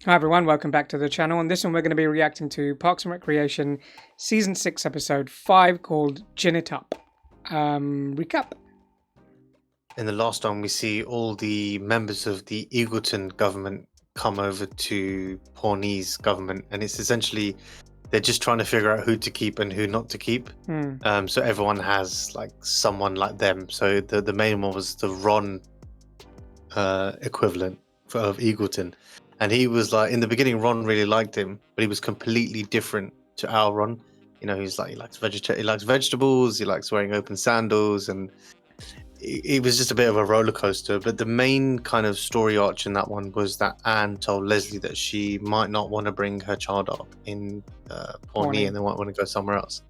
Hi everyone, welcome back to the channel. On this one we're going to be reacting to Parks and Recreation Season 6 Episode 5 called Gin It Up. Recap. In the last one we see all the members of the Eagleton government come over to Pawnee's government, and it's essentially they're just trying to figure out who to keep and who not to keep. So everyone has like someone like them. So the main one was the Ron equivalent of Eagleton. And he was like, in the beginning, Ron really liked him, but he was completely different to our Ron. You know, he likes vegetables, he likes wearing open sandals, and it was just a bit of a roller coaster. But the main kind of story arc in that one was that Anne told Leslie that she might not want to bring her child up in Pawnee, and they might want to go somewhere else.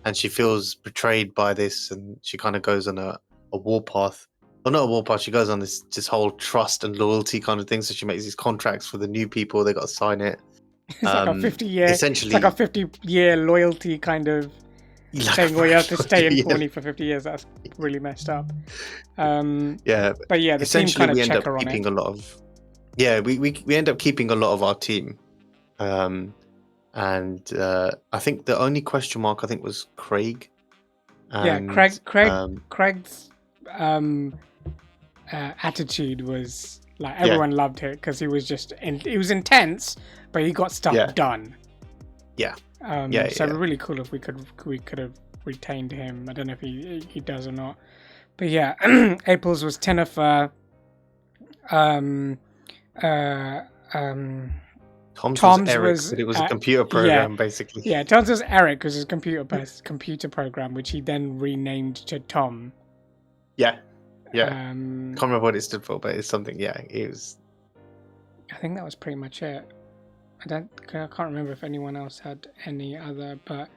And she feels betrayed by this, and she kind of goes on a warpath. Well, not a warpath. She goes on this whole trust and loyalty kind of thing. So she makes these contracts for the new people. They got to sign it. It's like a 50-year. Essentially, it's like a 50-year loyalty kind of thing where you have to stay in Pawnee for 50 years. That's really messed up. Yeah, but yeah, the team kind of check her on it. We end up keeping a lot of our team, and I think the only question mark was Craig. And, Craig's attitude was like everyone loved it because he was he was intense, but he got stuff done. So really cool if we could have retained him. I don't know if he does or not, but yeah. April's was Jennifer. Tom's was Eric, but it was a computer program basically. Yeah, Tom's was Eric, was his computer program, which he then renamed to Tom. Can't remember what it stood for, but it's something. It was. I think that was pretty much it. I can't remember if anyone else had any other, but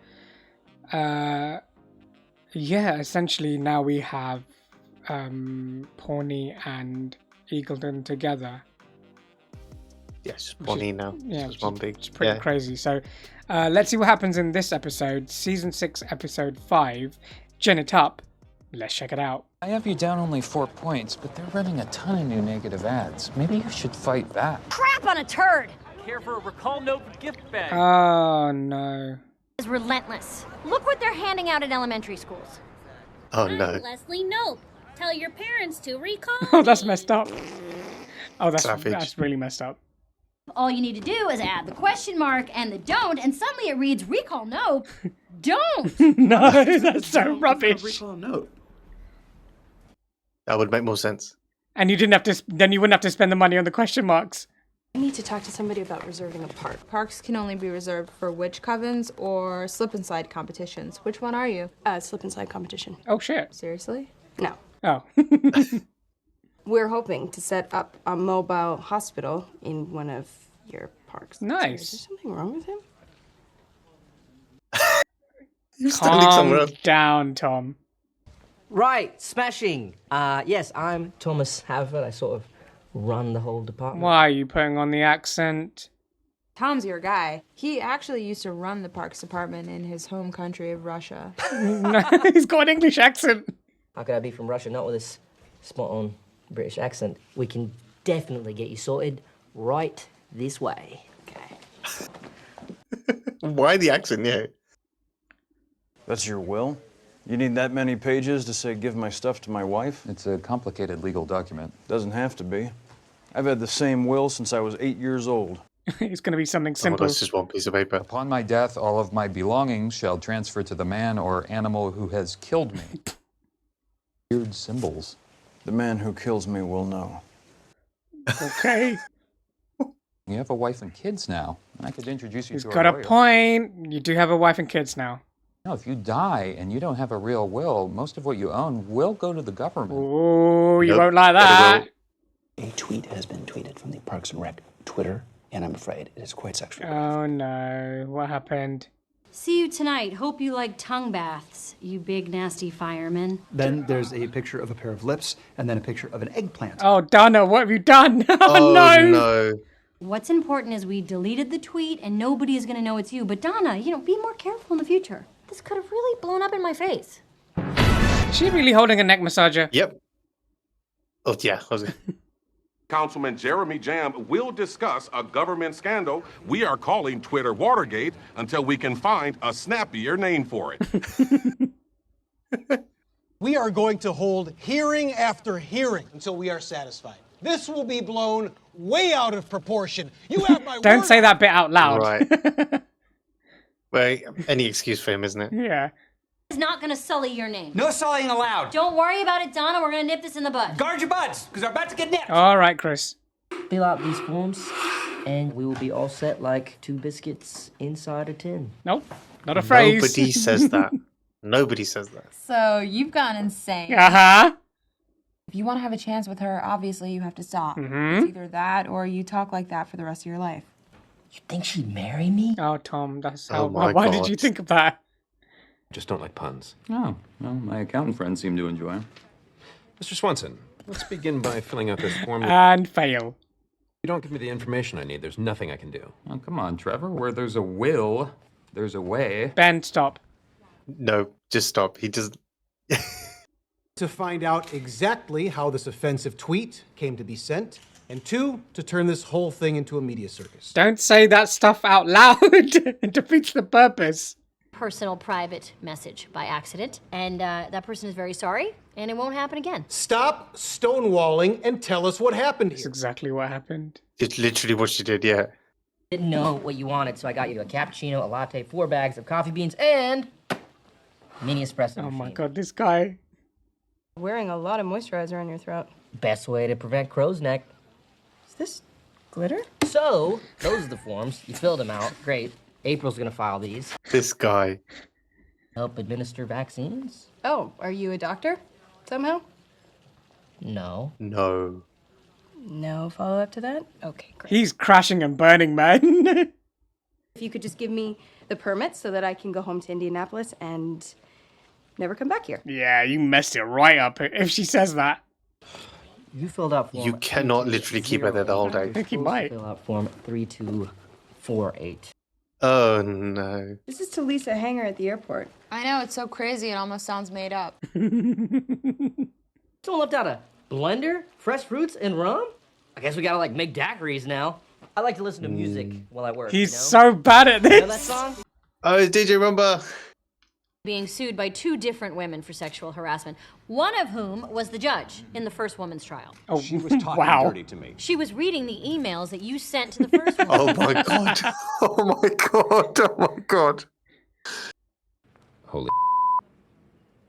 essentially now we have Pawnee and Eagleton together. Yes, Pawnee now. Yeah, it's pretty crazy. So let's see what happens in this episode, Season 6, Episode 5, Gin It Up. Let's check it out. I have you down only 4 points, but they're running a ton of new negative ads. Maybe you should fight back. Crap on a turd! Care for a recall note gift bag. Oh, no. Is relentless. Look what they're handing out at elementary schools. Oh, no. I'm Leslie Nope. Tell your parents to recall Oh, that's messed up. Oh, Savage. That's really messed up. All you need to do is add the question mark and the don't, and suddenly it reads recall nope. Don't! No, that's so rubbish. Recall note. That would make more sense. And you wouldn't have to spend the money on the question marks. I need to talk to somebody about reserving a park. Parks can only be reserved for witch covens or slip and slide competitions. Which one are you? Slip and slide competition. Oh, shit. Seriously? No. Oh. We're hoping to set up a mobile hospital in one of your parks. Nice. Is there something wrong with him? You're standing somewhere else. Calm down, Tom. Right, smashing. Yes, I'm Thomas Haverford. I sort of run the whole department. Why are you putting on the accent? Tom's your guy. He actually used to run the parks department in his home country of Russia. No, he's got an English accent. How could I be from Russia? Not with this spot-on British accent. We can definitely get you sorted right this way. Okay. Why the accent? Yeah. That's your will? You need that many pages to say give my stuff to my wife? It's a complicated legal document. Doesn't have to be. I've had the same will since I was 8 years old. It's going to be something Oh, simple. that's just one piece of paper. Upon my death, all of my belongings shall transfer to the man or animal who has killed me. Weird symbols. The man who kills me will know. Okay. You have a wife and kids now. I could introduce you He's to got a a lawyer. point. You do have a wife and kids now. No, if you die and you don't have a real will, most of what you own will go to the government. Oh, you Nope. won't like that. A tweet has been tweeted from the Parks and Rec Twitter, and I'm afraid it is quite sexual. Oh, no. What happened? See you tonight. Hope you like tongue baths, you big nasty fireman. Then there's a picture of a pair of lips, and then a picture of an eggplant. Oh, Donna, what have you done? Oh, no. no. What's important is we deleted the tweet and nobody is going to know it's you. But Donna, be more careful in the future. This could have really blown up in my face. Is she really holding a neck massager? Yep. Oh, yeah. Councilman Jeremy Jam will discuss a government scandal we are calling Twitter Watergate until we can find a snappier name for it. We are going to hold hearing after hearing until we are satisfied. This will be blown way out of proportion. You have my Don't word say that bit out loud. Right. Well, any excuse for him, isn't it? Yeah. It's not gonna sully your name. No sullying allowed. Don't worry about it, Donna. We're gonna nip this in the bud. Guard your butts, because they're about to get nipped. All right, Chris. Fill out these forms, and we will be all set like 2 biscuits inside a tin. Nope, not a phrase. Nobody says that. Nobody says that. So you've gone insane. Uh-huh. If you want to have a chance with her, obviously you have to stop. Mm-hmm. It's either that or you talk like that for the rest of your life. You think she'd marry me? Oh, Tom, that's Oh how. my Why God. did you think of that? Just don't like puns. Oh, well, my accountant friends seem to enjoy them. Mr. Swanson, let's begin by filling out this form. And fail. If you don't give me the information I need, there's nothing I can do. Oh, come on, Trevor. Where there's a will, there's a way. Ben, stop. No, just stop. He doesn't. to find out exactly how this offensive tweet came to be sent, and 2, to turn this whole thing into a media circus. Don't say that stuff out loud. It defeats the purpose. Personal private message by accident, and that person is very sorry, and it won't happen again. Stop stonewalling and tell us what happened That's here. exactly what happened. It's literally what she did, yeah. Didn't know what you wanted, so I got you a cappuccino, a latte, 4 bags of coffee beans, and mini espresso Oh my machine. God, this guy. Wearing a lot of moisturizer on your throat. Best way to prevent crow's neck. Is this glitter? So, those are the forms. You filled them out. Great. April's gonna file these. This guy. Help administer vaccines? Oh, are you a doctor? Somehow? No. No. No follow-up to that? Okay, great. He's crashing and burning, man. If you could just give me the permit so that I can go home to Indianapolis and never come back here. Yeah, you messed it right up if she says that. You filled out form. You cannot literally keep her there the whole I day. think he might. Fill out form 3248. Oh no. This is to Lisa Hanger at the airport. I know, it's so crazy, it almost sounds made up. Someone left out a blender, fresh fruits, and rum? I guess we gotta like make daiquiris now. I like to listen to music while I work. He's you know? so bad at You know that this. song? Oh, it's DJ Rumba. Being sued by 2 different women for sexual harassment, one of whom was the judge in the first woman's trial. Oh, She was talking wow. dirty to me. She was reading the emails that you sent to the first one. Oh my God. Oh my God. Oh my God. Holy.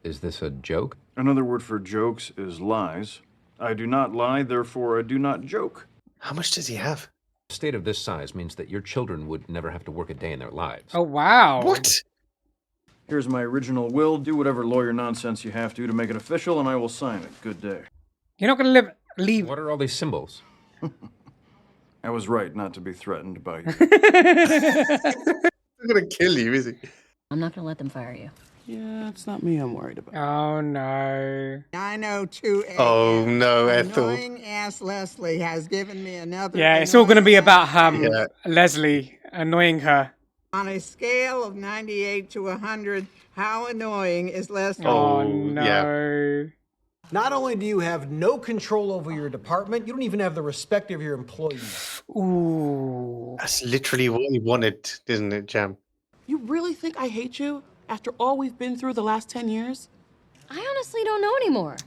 Is this a joke? Another word for jokes is lies. I do not lie, therefore I do not joke. How much does he have? A state of this size means that your children would never have to work a day in their lives. Oh, wow. What? Here's my original will. Do whatever lawyer nonsense you have to make it official, and I will sign it. Good day. You're not going to leave. What are all these symbols? I was right not to be threatened by you. He's gonna kill you, is he? I'm not going to let them fire you. Yeah, it's not me I'm worried about. Oh, no. 9:02 a.m. Oh no, Ethel. Annoying ass Leslie has given me another. Yeah, it's all going to be about Yeah. Leslie annoying her. On a scale of 98 to 100, how annoying is Leslie? Oh, yeah. no. Not only do you have no control over your department, you don't even have the respect of your employees. Ooh. That's literally what he wanted, isn't it, Jam? You really think I hate you after all we've been through the last 10 years? I honestly don't know anymore.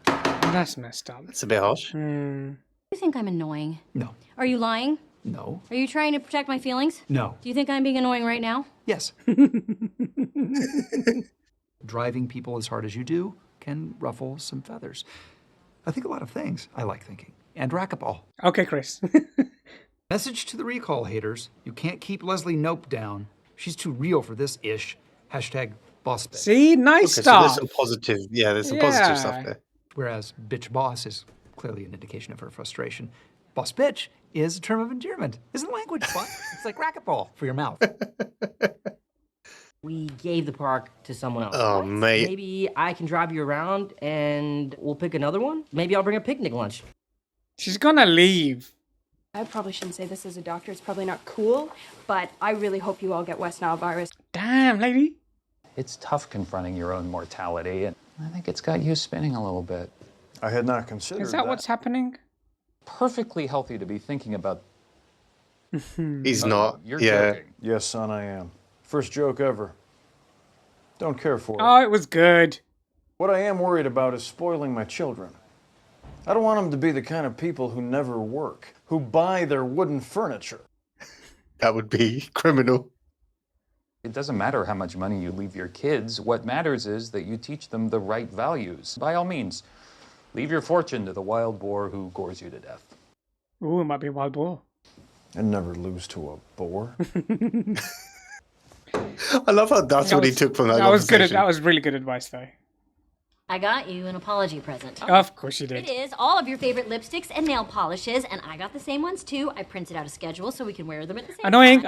That's messed up. It's a bit harsh. You think I'm annoying? No. Are you lying? No. Are you trying to protect my feelings? No. Do you think I'm being annoying right now? Yes. Driving people as hard as you do can ruffle some feathers. I think a lot of things. I like thinking. And racquetball. Okay, Chris. Message to the recall haters. You can't keep Leslie Nope down. She's too real for this ish. Hashtag boss bitch. See? Nice Okay, so stuff. there's some positive. Yeah, there's some positive stuff there. Whereas bitch boss is clearly an indication of her frustration. Boss bitch is a term of endearment. Isn't language fun? It's like racquetball for your mouth. We gave the park to someone else. Oh, mate. Maybe I can drive you around and we'll pick another one. Maybe I'll bring a picnic lunch. She's going to leave. I probably shouldn't say this as a doctor. It's probably not cool, but I really hope you all get West Nile virus. Damn, lady. It's tough confronting your own mortality, and I think it's got you spinning a little bit. I had not considered Is that what's happening? Perfectly healthy to be thinking about. He's not. You're yeah. joking. Yes, son, I am. First joke ever. Don't care for it. Oh, it was good. What I am worried about is spoiling my children. I don't want them to be the kind of people who never work, who buy their wooden furniture. That would be criminal. It doesn't matter how much money you leave your kids. What matters is that you teach them the right values. By all means, leave your fortune to the wild boar who gores you to death. Ooh, it might be a wild boar. And never lose to a boar. I love how that's what he took from that conversation. That was really good advice, though. I got you an apology present. Of course you did. It is all of your favorite lipsticks and nail polishes, and I got the same ones too. I printed out a schedule so we can wear them at the same Annoying.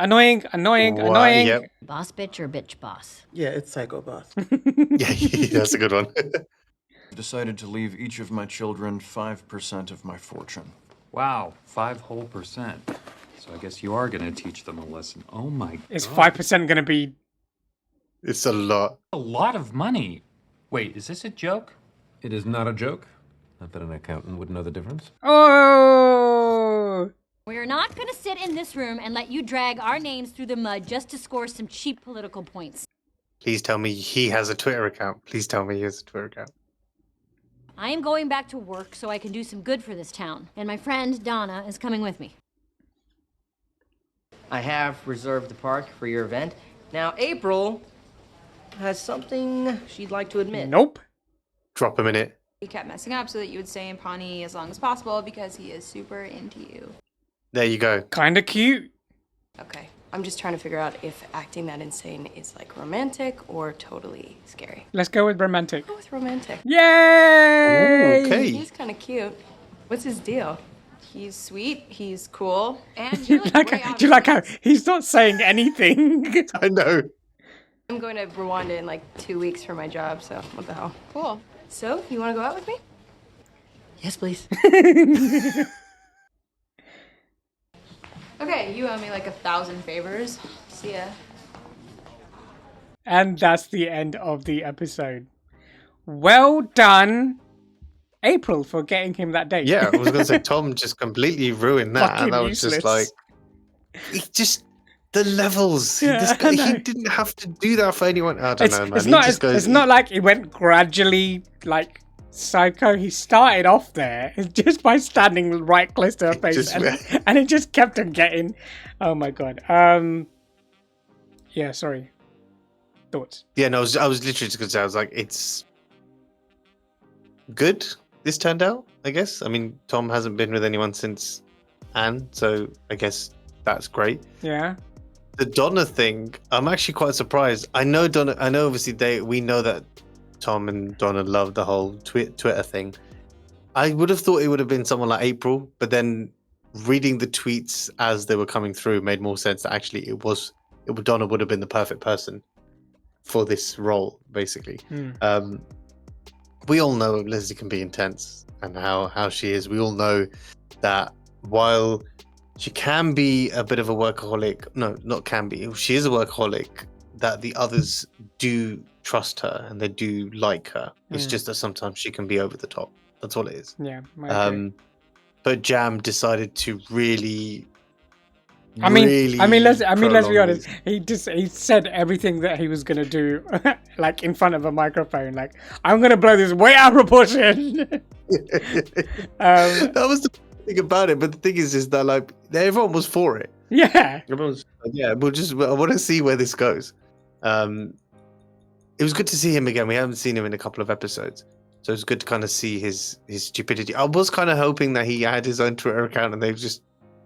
Boss bitch or bitch boss? Yeah, it's Psycho Boss. Yeah, that's a good one. I've decided to leave each of my children 5% of my fortune. Wow, 5 whole percent. So I guess you are going to teach them a lesson. Oh my god. Is 5% going to be... It's a lot. A lot of money. Wait, is this a joke? It is not a joke. Not that an accountant would know the difference. Oh! We're not going to sit in this room and let you drag our names through the mud just to score some cheap political points. Please tell me he has a Twitter account. Please tell me he has a Twitter account. I am going back to work so I can do some good for this town. And my friend Donna is coming with me. I have reserved the park for your event. Now, April has something she'd like to admit. Nope. Drop a minute. He kept messing up so that you would stay in Pawnee as long as possible because he is super into you. There you go. Kind of cute. Okay. I'm just trying to figure out if acting that insane is like romantic or totally scary. Let's go with romantic. Go with romantic. Yay! Ooh, okay. He's kind of cute. What's his deal? He's sweet, he's cool, and Do you like how he's not saying anything? I know. I'm going to Rwanda in like 2 weeks for my job, so what the hell. Cool. So, you want to go out with me? Yes, please. Okay, you owe me like 1,000 favors. See ya. And that's the end of the episode. Well done, April, for getting him that date. Yeah, I was going to say, Tom just completely ruined that. Fucking And I was useless. just like, the levels. Yeah, He didn't have to do that for anyone. I don't know, man. It's not like it went gradually, like, psycho. He started off there just by standing right close to her face, and it just kept on getting. Oh my god. Yeah, sorry. Thoughts? Yeah, no, I was literally just going to say, I was like, it's good. This turned out, I guess. I mean, Tom hasn't been with anyone since Anne, so I guess that's great. Yeah. The Donna thing, I'm actually quite surprised. I know Donna. I know obviously we know that Tom and Donna love the whole Twitter thing. I would have thought it would have been someone like April, but then reading the tweets as they were coming through made more sense that actually Donna would have been the perfect person for this role, basically. We all know Leslie can be intense and how she is. We all know that while she can be a bit of a workaholic, no, not can be, she is a workaholic, that the others do trust her and they do like her. It's just that sometimes she can be over the top. That's all it is. Yeah. But Jam decided to really. I mean, let's be honest. He said everything that he was gonna do, like in front of a microphone. Like, I'm gonna blow this way out of proportion. That was the thing about it. But the thing is that like everyone was for it. Yeah. Everyone's I want to see where this goes. It was good to see him again. We haven't seen him in a couple of episodes, so it's good to kind of see his stupidity. I was kind of hoping that he had his own Twitter account and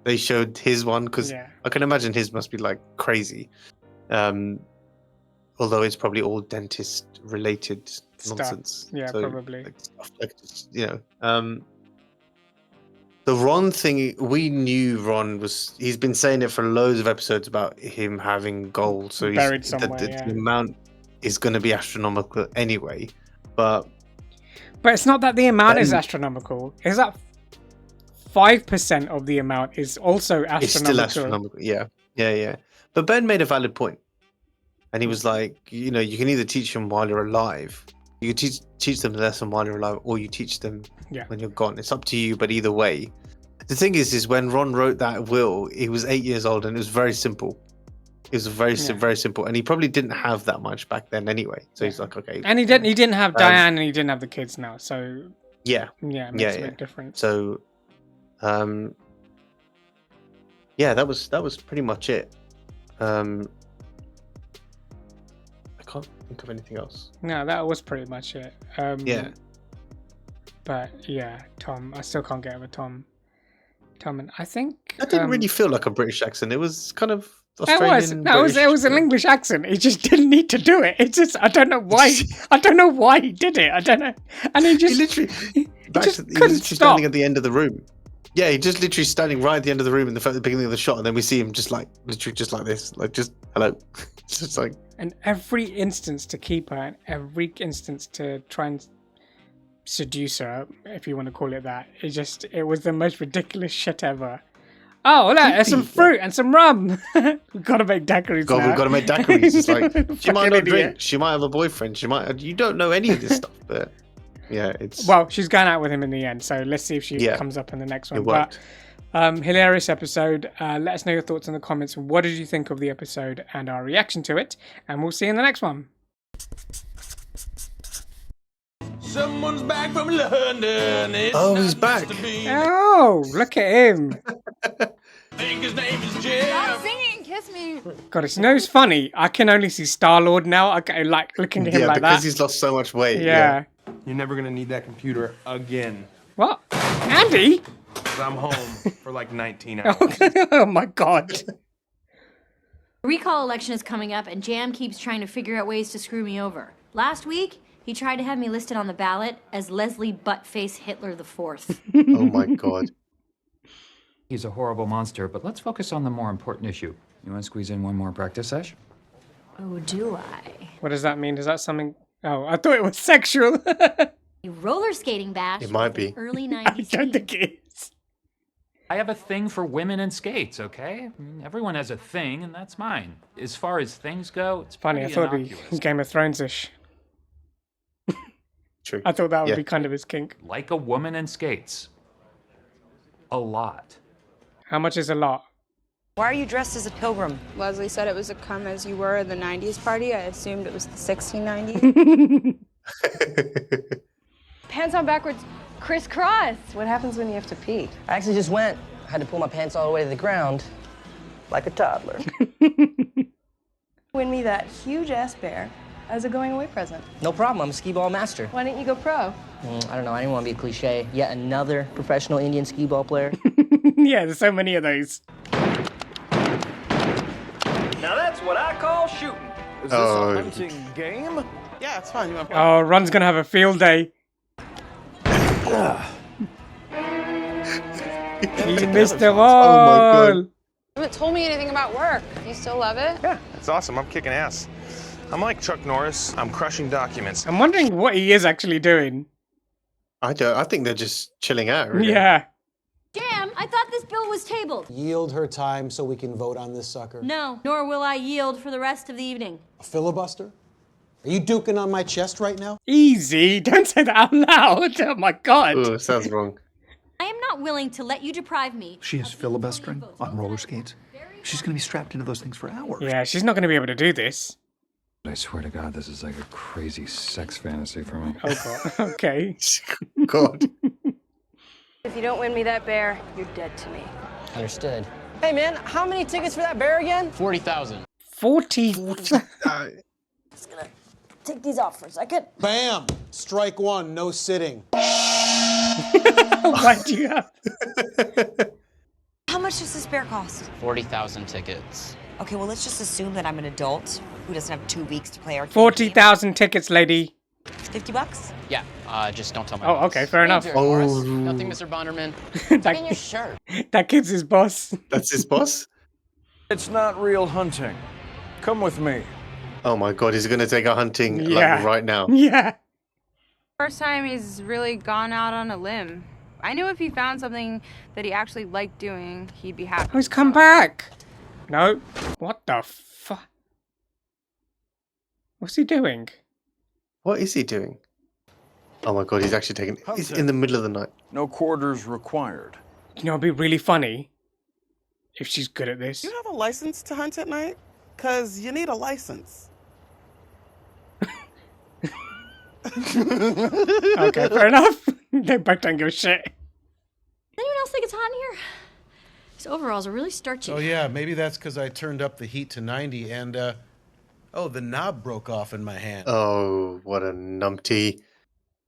they showed his one, because I can imagine his must be like crazy. Although it's probably all dentist related nonsense. Yeah, so, probably. Like, stuff like, you know. The Ron thing, we knew Ron he's been saying it for loads of episodes about him having gold. So buried somewhere, the amount is going to be astronomical anyway. But it's not that the amount is astronomical. Is that 5% of the amount is also astronomical? It's still astronomical, yeah. But Ben made a valid point. And he was like, you know, you can either teach them while you're alive. You can teach them the lesson while you're alive, or you teach them when you're gone. It's up to you, but either way. The thing is when Ron wrote that will, he was 8 years old, and it was very simple. It was very simple, and he probably didn't have that much back then anyway. So he's like, okay. And he didn't have Diane, and he didn't have the kids now. So yeah, it makes a big difference. So, yeah, that was pretty much it. I can't think of anything else. No, that was pretty much it. Yeah. But yeah, Tom, I still can't get over Tom. And I think that didn't really feel like a British accent. It was kind of Australian. It was an English accent. He just didn't need to do it. It's just I don't know why. I don't know why he did it. I don't know. And he just he was literally standing at the end of the room. Yeah, he just literally standing right at the end of the room in the beginning of the shot, and then we see him just like literally just like this, like just hello. It's just like. And every instance to keep her, and every instance to try and seduce her, if you want to call it that, it was the most ridiculous shit ever. Oh, look, there's some fruit and some rum. We've got to make daiquiris now. We've got to make daiquiris. It's like, she might not drink. She might have a boyfriend. You don't know any of this stuff, but yeah, it's... Well, she's going out with him in the end, so let's see if she comes up in the next one. But hilarious episode. Let us know your thoughts in the comments. What did you think of the episode and our reaction to it? And we'll see you in the next one. Someone's back from London. He's back. Oh, look at him. I think his name is Jim. Stop singing, kiss me. God, it's no funny. I can only see Star-Lord now. I like looking at him like that. Yeah, because he's lost so much weight. Yeah. You're never going to need that computer again. What? Andy? I'm home for like 19 hours. Oh my God. The recall election is coming up, and Jam keeps trying to figure out ways to screw me over. Last week, he tried to have me listed on the ballot as Leslie Buttface Hitler IV. Oh my God. He's a horrible monster, but let's focus on the more important issue. You want to squeeze in one more practice session? Oh, do I? What does that mean? Is that something... Oh, I thought it was sexual. A roller skating bash. It might be. Early 90s. I don't think it is. I have a thing for women and skates, okay? Everyone has a thing, and that's mine. As far as things go, it's funny. I thought it'd be Game of Thrones-ish. True. I thought that would be kind of his kink. Like a woman and skates. A lot. How much is a lot? Why are you dressed as a pilgrim? Leslie said it was a come as you were the 90s party. I assumed it was the 1690s. Pants on backwards, crisscross. What happens when you have to pee? I actually just went. I had to pull my pants all the way to the ground, like a toddler. Win me that huge-ass bear as a going-away present. No problem, I'm a skee-ball master. Why didn't you go pro? I don't know, I didn't want to be a cliche. Yet another professional Indian skee-ball player. Yeah, there's so many of those. Now that's what I call shooting. Is this a hunting game? Yeah, it's fine. Oh, Ron's gonna have a field day. He missed the ball. Oh my God. You haven't told me anything about work. Do you still love it? Yeah, it's awesome. I'm kicking ass. I'm like Chuck Norris. I'm crushing documents. I'm wondering what he is actually doing. I think they're just chilling out. Really. Yeah. Jam, I thought this bill was tabled. Yield her time so we can vote on this sucker. No, nor will I yield for the rest of the evening. A filibuster? Are you duking on my chest right now? Easy. Don't say that out loud. Oh my God. Oh, sounds wrong. I am not willing to let you deprive me. She is filibustering on roller skates. She's going to be strapped into those things for hours. Yeah, she's not going to be able to do this. I swear to God, this is like a crazy sex fantasy for me. Oh God. Okay. God. If you don't win me that bear, you're dead to me. Understood. Hey man, how many tickets for that bear again? 40,000. 40. Just gonna take these off for a second. Bam! Strike one, no sitting. Why do you have... How much does this bear cost? 40,000 tickets. Okay, well, let's just assume that I'm an adult who doesn't have 2 weeks to play our 40,000 tickets, lady. $50? Yeah, just don't tell my Oh, okay, fair enough. Oh. Nothing, Mr. Bonderman. that, your shirt. That kid's his boss. That's his boss? It's not real hunting. Come with me. Oh my God, he's going to take a hunting like right now. Yeah. First time he's really gone out on a limb. I knew if he found something that he actually liked doing, he'd be happy. Oh, he's come back. No. What the fuck? What's he doing? What is he doing? Oh my God, he's actually taking... He's in the middle of the night. No quarters required. You know, it'd be really funny if she's good at this. You have a license to hunt at night? Because you need a license. Okay, fair enough. They both don't give a shit. Anyone else think it's hot in here? These overalls are really starchy. Oh, yeah, maybe that's because I turned up the heat to 90 and, oh, the knob broke off in my hand. Oh, what a numpty.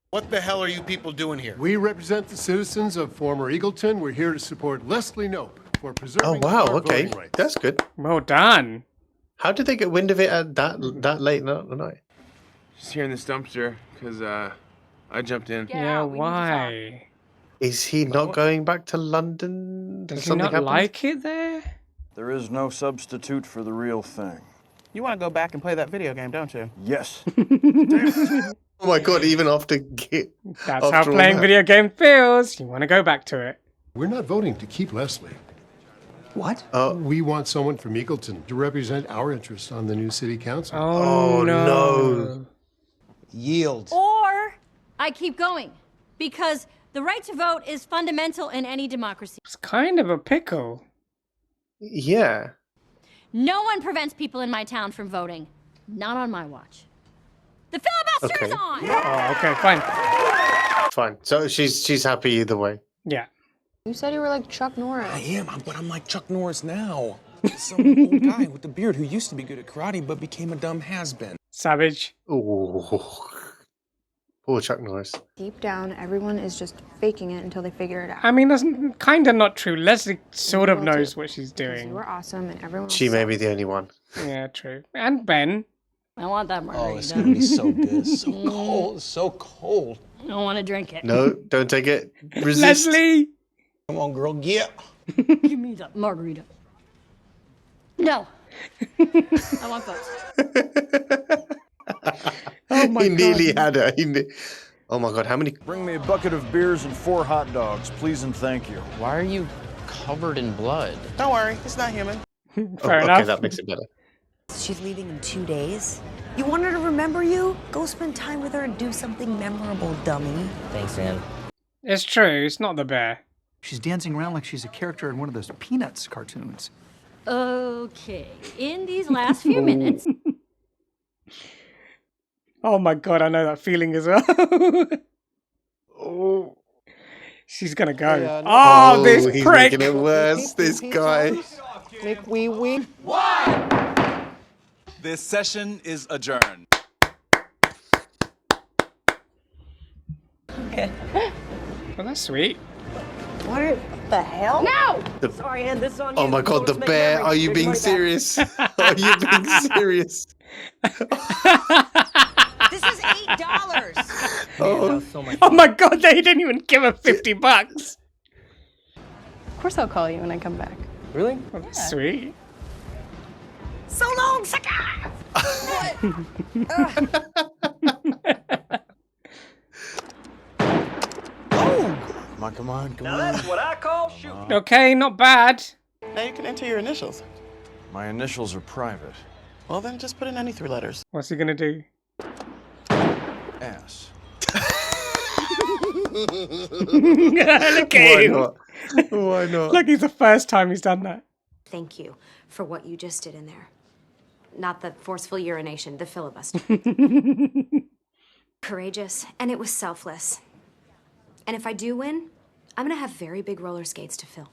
What the hell are you people doing here? We represent the citizens of former Eagleton. We're here to support Leslie Knope for preserving wow, our okay. voting rights. That's good. Well done. How did they get wind of it at that late at night? Just here in this dumpster, because I jumped in. Yeah, why? Is he not going back to London? Does he not like it there? There is no substitute for the real thing. You want to go back and play that video game, don't you? Yes. Oh my god, even after That's how playing video game feels. You want to go back to it. We're not voting to keep Leslie. What? We want someone from Eagleton to represent our interests on the new city council. Oh, no. Yield. Or I keep going, because the right to vote is fundamental in any democracy. It's kind of a pickle. Yeah. No one prevents people in my town from voting. Not on my watch. The filibuster is on! Oh, okay, fine. Fine. So she's happy either way. Yeah. You said you were like Chuck Norris. I am, but I'm like Chuck Norris now. Some old guy with the beard who used to be good at karate but became a dumb has-been. Savage. Oh, poor Chuck Norris. Deep down, everyone is just faking it until they figure it out. I mean, that's kind of not true. Leslie sort of knows what she's doing. You were awesome and everyone She may be the only one. Yeah, true. And Ben. I want that margarita. Oh, it's gonna be so good. So cold. So cold. I don't want to drink it. No, don't take it. Resist. Leslie! Come on, girl, get. Give me that margarita. No. I want both. Oh my he god. nearly had her. Oh my god, how many? Bring me a bucket of beers and 4 hot dogs, please and thank you. Why are you covered in blood? Don't worry, it's not human. Fair enough. Okay, that makes it better. She's leaving in 2 days. You want her to remember you? Go spend time with her and do something memorable, dummy. Thanks, Ann. It's true. It's not the bear. She's dancing around like she's a character in one of those Peanuts cartoons. Okay, in these last few minutes. Oh my god, I know that feeling as well. Oh. She's gonna go. Yeah, oh, this he's prick! making it worse, this guy. Make we win. This session is adjourned. Okay. Well, that's sweet. What the hell? No! Sorry, Ann, this is on you. Oh my god, the Don't make bear. memories. Are you Here's being money back. serious? Are you being serious? This is $8. Oh my god, they didn't even give her $50. Of course I'll call you when I come back. Really? Well, that's sweet. So long, sucker! Come on. Now that's what I call shooting. Okay, not bad. Now you can enter your initials. My initials are private. Well, then just put in any 3 letters. What's he gonna do? Ass. Look at Why him. not? Why not? Look, it's the first time he's done that. Thank you for what you just did in there. Not the forceful urination, the filibuster. Courageous, and it was selfless. And if I do win, I'm gonna have very big roller skates to fill.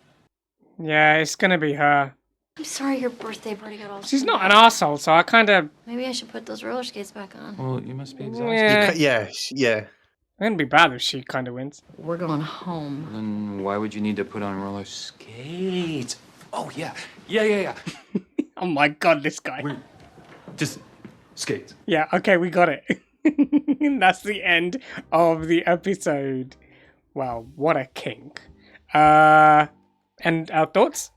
Yeah, it's gonna be her. I'm sorry your birthday party got all She's not an arsehole, so I kind of... Maybe I should put those roller skates back on. Well, you must be exhausted. Yeah. Yeah. It wouldn't be bad if she kind of wins. We're going home. Then why would you need to put on roller skates? Oh, yeah. Yeah. Oh my god, this guy. Just skates. Yeah, okay, we got it. That's the end of the episode. Wow, what a kink. And our thoughts?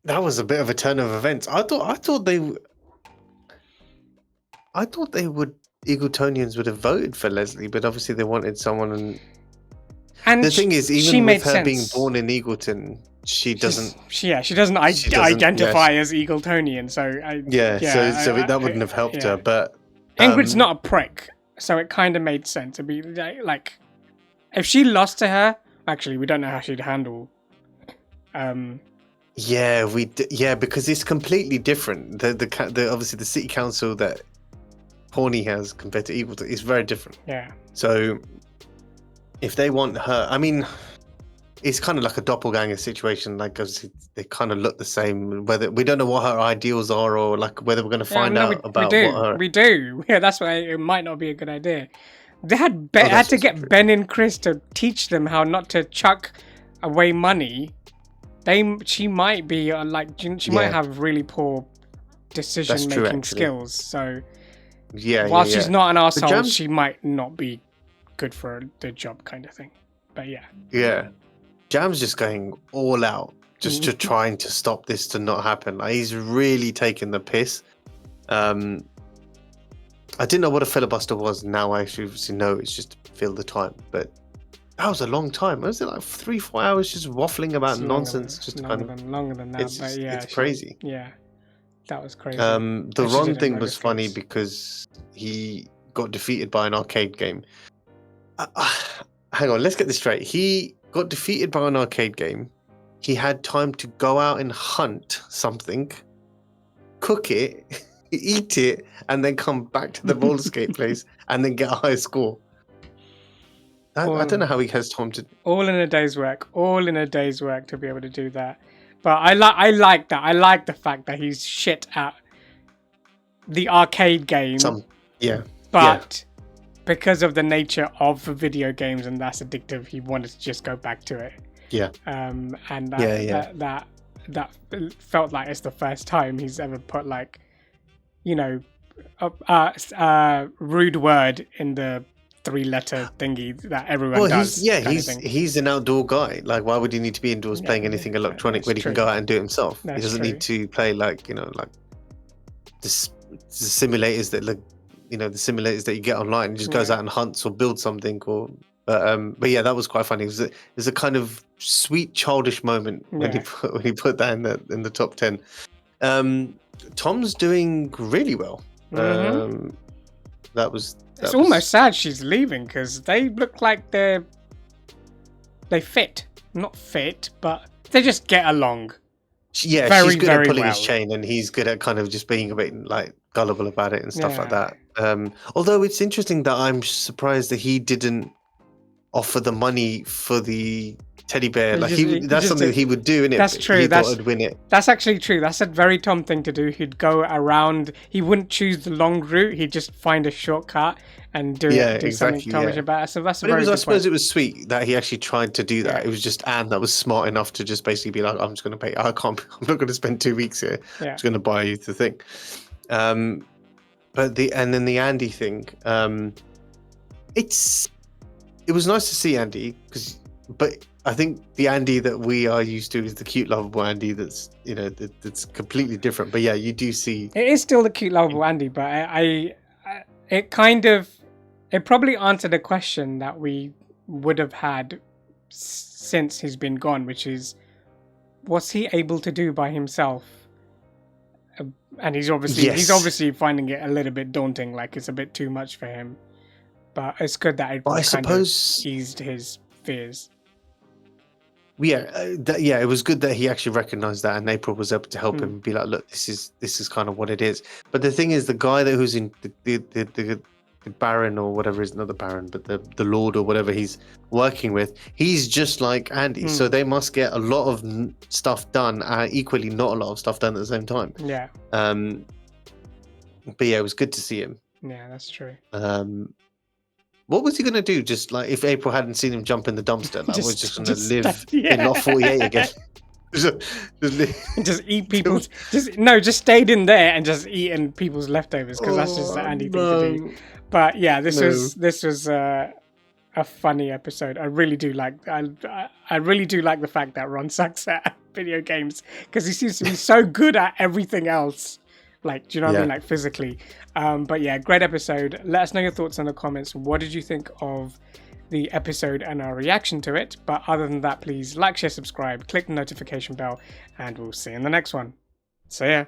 That was a bit of a turn of events. I thought they would. Eagletonians would have voted for Leslie, but obviously they wanted someone. And the thing is, even with her being born in Eagleton, she doesn't identify as Eagletonian. So that wouldn't have helped her. But Ingrid's not a prick, so it kind of made sense to be like, if she lost to her. Actually, we don't know how she'd handle because it's completely different. The obviously the city council that Pawnee has compared to Eagleton is very different. Yeah. So if they want her, I mean, it's kind of like a doppelganger situation. Like, they kind of look the same. Whether we don't know what her ideals are, or like whether we're going to find out about what her. We do. Yeah, that's why it might not be a good idea. They had to get Ben and Chris to teach them how not to chuck away money. She might be she might have really poor decision-making skills. So while she's not an arsehole, she might not be good for the job, kind of thing. But yeah, Jam's just going all out, just to trying to stop this to not happen. Like, he's really taking the piss. I didn't know what a filibuster was. Now I actually know it's just to fill the time. But that was a long time. Was it like 3-4 hours just waffling about nonsense? Longer than that. It's crazy. Yeah, that was crazy. The Ron thing was funny because he got defeated by an arcade game. Hang on, let's get this straight. He got defeated by an arcade game. He had time to go out and hunt something, cook it, eat it, and then come back to the roller skate place and then get a high score. I don't know how he has time to. All in a day's work. All in a day's work to be able to do that. But I like that. I like the fact that he's shit at the arcade game. But because of the nature of the video games and that's addictive, he wanted to just go back to it. Yeah. And that felt like it's the first time he's ever put like, you know, a rude word in the 3-letter thingy that everyone does. He's an outdoor guy. Like, why would he need to be indoors playing anything electronic when he can go out and do it himself? He doesn't need to play like, you know, like the simulators that look, you know, the simulators that you get online. He just goes out and hunts or builds something. But yeah, that was quite funny. It was a kind of sweet childish moment when he put that in the top 10. Tom's doing really well. It's almost sad she's leaving because they look like they fit. Not fit, but they just get along. Yeah, she's good at pulling his chain, and he's good at kind of just being a bit like gullible about it and stuff like that. Although it's interesting that I'm surprised that he didn't offer the money for the teddy bear. That's something that he would do, isn't it? That's true. He thought I'd win it. That's actually true. That's a very Tom thing to do. He'd go around. He wouldn't choose the long route. He'd just find a shortcut and do something Tomish about it. So that's a very good point. I suppose it was sweet that he actually tried to do that. It was just Anne that was smart enough to just basically be like, I'm just going to pay. I'm not going to spend 2 weeks here. I'm just going to buy you the thing. But then the Andy thing. It was nice to see Andy but I think the Andy that we are used to is the cute, lovable Andy. That's that's completely different. But yeah, you do see it is still the cute, lovable Andy. But it probably answered a question that we would have had since he's been gone, which is, was he able to do by himself? And he's obviously finding it a little bit daunting. Like it's a bit too much for him. But it's good that it eased his fears. It was good that he actually recognized that, and April was able to help him be like, look, this is kind of what it is. But the thing is, the guy who's in the Baron or whatever is not the Baron, but the Lord or whatever he's working with, he's just like Andy. So they must get a lot of stuff done, equally not a lot of stuff done at the same time. Yeah. But yeah, it was good to see him. Yeah, that's true. What was he going to do? Just like if April hadn't seen him jump in the dumpster, like we're just going to live in Lot 48 again. just eat people's. Just stayed in there and just eating people's leftovers because that's just the Andy thing to do. But yeah, this was a funny episode. I really do like the fact that Ron sucks at video games because he seems to be so good at everything else. Like, do you know what I mean? Like physically. But yeah, great episode. Let us know your thoughts in the comments. What did you think of the episode and our reaction to it? But other than that, please like, share, subscribe, click the notification bell, and we'll see you in the next one. See ya.